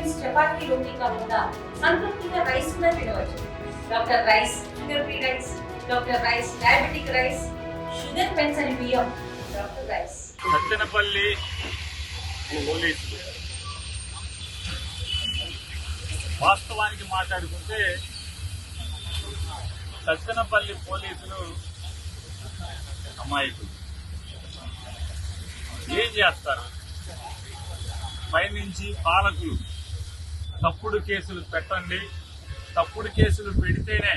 Meals chapati రోటీ కాకుండా సంతృప్తిగా rice కూడా తినవచ్చు. Doctor rice sugar free rice, doctor rice diabetic rice, sugar పెన్సని బియ్యం, డాక్టర్ రైస్. సత్తెనపల్లి పోలీసులు వాస్తవానికి మాట్లాడుకుంటే సత్తెనపల్లి పోలీసులు అమాయకులు. ఏం చేస్తారు? పైనుంచి పాలకులు తప్పుడు కేసులు పెట్టండి, తప్పుడు కేసులు పెడితేనే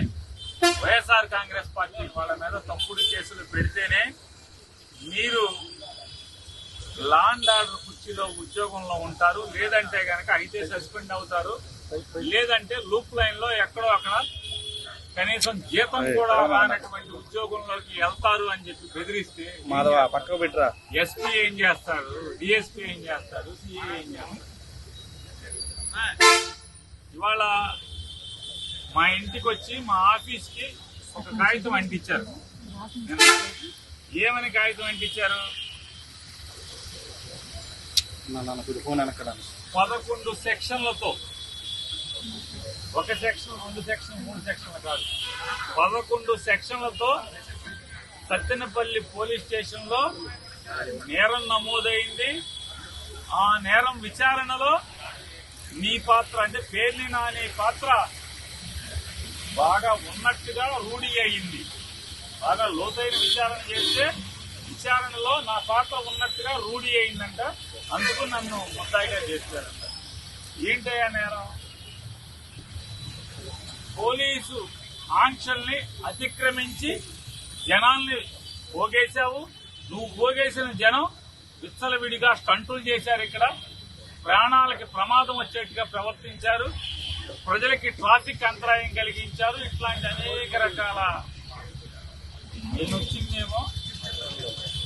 వైఎస్ఆర్ కాంగ్రెస్ పార్టీ వాళ్ళ మీద తప్పుడు కేసులు పెడితేనే మీరు లా అండ్ ఆర్డర్ కుర్చీలో ఉద్యోగంలో ఉంటారు, లేదంటే కనుక అయితే సస్పెండ్ అవుతారు, లేదంటే లూప్ లైన్ లో ఎక్కడో అక్కడ కనీసం జీతం కూడా రానటువంటి ఉద్యోగంలోకి వెళ్తారు అని చెప్పి బెదిరిస్తే ఎస్పీ ఏం చేస్తారు, డిఎస్పీ ఏం చేస్తారు, సిఏ ఏం చేస్తారు? ఇవాళ మా ఇంటికి వచ్చి మా ఆఫీస్ కి ఒక కాగితం అంటించారు. ఏమని కాగితం అంటించారు? 11 సెక్షన్లతో, ఒక సెక్షన్ 2 సెక్షన్ 3 సెక్షన్లు కాదు, 11 సెక్షన్లతో సత్తెనపల్లి పోలీస్ స్టేషన్ లో నేరం నమోదైంది. ఆ నేరం విచారణలో నీ పాత్ర అంటే పేర్ని నాని పాత్ర బాగా ఉన్నట్టుగా రూఢి అయింది. బాగా లోతైన విచారణ చేస్తే విచారణలో నా పాత్ర ఉన్నట్టుగా రూఢి అయిందంట. అందుకు నన్ను ముద్దాయిగా చేశారంట. ఏంటయ్యా నేరం? పోలీసు ఆంక్షల్ని అతిక్రమించి జనాల్ని పోగేశావు. నువ్వు పోగేసిన జనం విచ్చలవిడిగా స్టంటులు చేశారు. ఇక్కడ ప్రాణాలకి ప్రమాదం వచ్చేట్టుగా ప్రవర్తించారు, ప్రజలకి ట్రాఫిక్ అంతరాయం కలిగించారు. ఇట్లాంటి అనేక రకాల నేను వచ్చిందేమో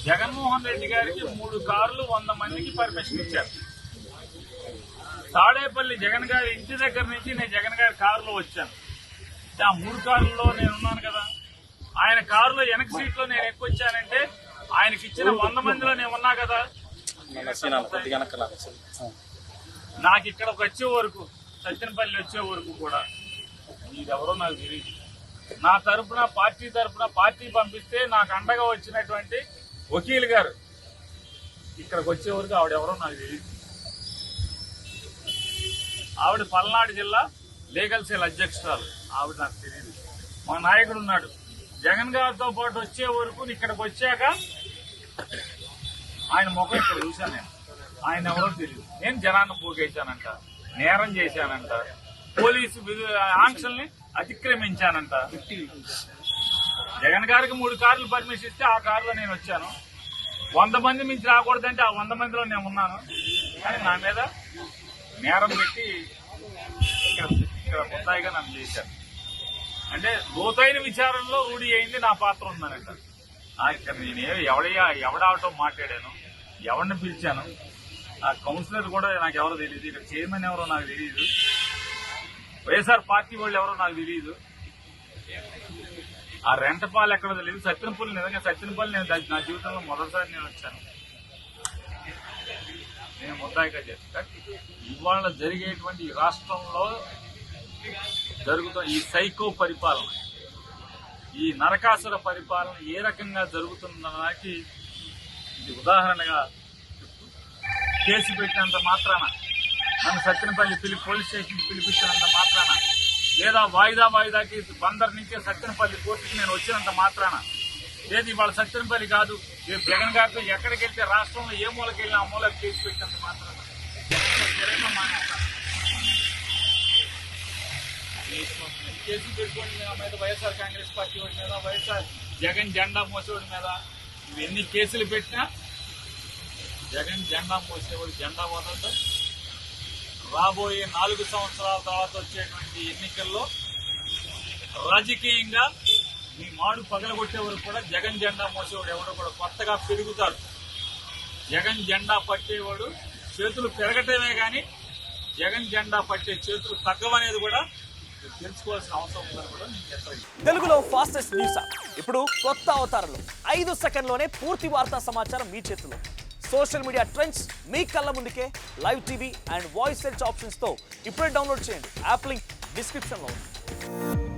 జగన్మోహన్ రెడ్డి గారికి 3 కార్లు 100 మందికి పర్మిషన్ ఇచ్చారు. తాడేపల్లి జగన్ గారి ఇంటి దగ్గర నుంచి నేను జగన్ గారి కారులో వచ్చాను. ఆ 3 కార్లలో నేనున్నాను కదా. ఆయన కారులో వెనక సీట్లో నేను ఎక్కువచ్చానంటే ఆయనకి ఇచ్చిన 100 మందిలో నేను ఉన్నా కదా. నాకు ఇక్కడికి వచ్చే వరకు, సత్తెనపల్లి వచ్చే వరకు కూడా మీరెవరో నాకు తెలియదు. నా తరఫున పార్టీ పంపిస్తే నాకు అండగా వచ్చినటువంటి వకీల్ గారు ఇక్కడికి వచ్చే వరకు ఆవిడెవరో నాకు తెలియదు. ఆవిడ పల్నాడు జిల్లా లీగల్ సెల్ అధ్యక్షురాలు, ఆవిడ నాకు తెలియదు. మా నాయకుడు ఉన్నాడు. జగన్ గారితో పాటు వచ్చే వరకు ఇక్కడికి వచ్చాక ఆయన ముఖం ఇక్కడ చూశాను నేను. ఆయన ఎవరో తెలియదు. నేను జనాన్ని పోగేశానంట, నేరం చేశానంట, పోలీసు ఆంక్షల్ని అతిక్రమించానంట. జగన్ గారికి 3 కార్లు పర్మిషన్ ఇస్తే ఆ కారులో నేను వచ్చాను. 100 మంది మించి రాకూడదంటే ఆ 100 మందిలో నేను ఉన్నాను. కానీ నా మీద నేరం పెట్టి ఇక్కడ ముద్దాయిగా నన్ను చేశారు. అంటే లోతైన విచారణలో రూఢి అయింది నా పాత్ర ఉందనంట. ఇక్కడ నేను ఎవడావటం మాట్లాడాను, ఎవరిని పిలిచాను, ఆ కౌన్సిలర్ కూడా నాకు ఎవరో తెలియదు, ఇక్కడ చైర్మన్ ఎవరో నాకు తెలియదు, వైఎస్ఆర్ పార్టీ వాళ్ళు ఎవరో నాకు తెలియదు, ఆ రెంటపాలు ఎక్కడో తెలియదు. సత్తెనపల్లి, నిజంగా సత్తెనపల్లి నేను నా జీవితంలో మొదటిసారి నేను వచ్చాను. నేను ముద్దాయిగా చేస్తాను. ఇవాళ జరిగేటువంటి రాష్ట్రంలో జరుగుతున్న ఈ సైకో పరిపాలన, ఈ నరకాసుర పరిపాలన ఏ రకంగా జరుగుతుందనడానికి ఇది ఉదాహరణగా కేసు పెట్టినంత మాత్రాన, నన్ను సత్తెనపల్లి పోలీస్ స్టేషన్ పిలిపించినంత మాత్రాన, లేదా వాయిదాకి బందర్ నుంచే సత్తెనపల్లి కోర్టుకి నేను వచ్చినంత మాత్రాన, లేదు ఇవాళ సత్తెనపల్లి కాదు జగన్ గారితో ఎక్కడికి వెళ్తే రాష్ట్రంలో ఏ మూలకి వెళ్ళినా ఆ మూలకి కేసు పెట్టినంత మాత్రాన కేసు పెట్టుకోండి నా మీద, వైఎస్ఆర్ కాంగ్రెస్ పార్టీ వాడి మీద, వైఎస్ఆర్ జగన్ జెండా మోసేవాడి మీద ఎన్ని కేసులు పెట్టినా జగన్ జెండా మోసేవాడు జెండా వదలదు. రాబోయే 4 సంవత్సరాల తర్వాత వచ్చేటువంటి ఎన్నికల్లో రాజకీయంగా మీ మాడు పగలగొట్టే వరకు కూడా జగన్ జెండా మోసేవాడు ఎవడో కూడా కొత్తగా పెరుగుతారు. జగన్ జెండా పట్టేవాడు చేతులు పెరగటమే కానీ జగన్ జెండా పట్టే చేతులు తగ్గవనేది కూడా తెలుసుకోవాల్సిన అవసరం ఉందని కూడా నేను చెప్తాను. తెలుగులో ఫాస్టెస్ట్ న్యూస్ ఇప్పుడు కొత్త అవతారంలో 5 సెకండ్లోనే పూర్తి వార్తా సమాచారం మీ చేతిలో. సోషల్ మీడియా ట్రెండ్స్ మీ కళ్ళ ముందుకే live TV and voice search ఆప్షన్స్తో ఇప్పుడే డౌన్లోడ్ చేయండి. యాప్ లింక్ డిస్క్రిప్షన్లో ఉంది.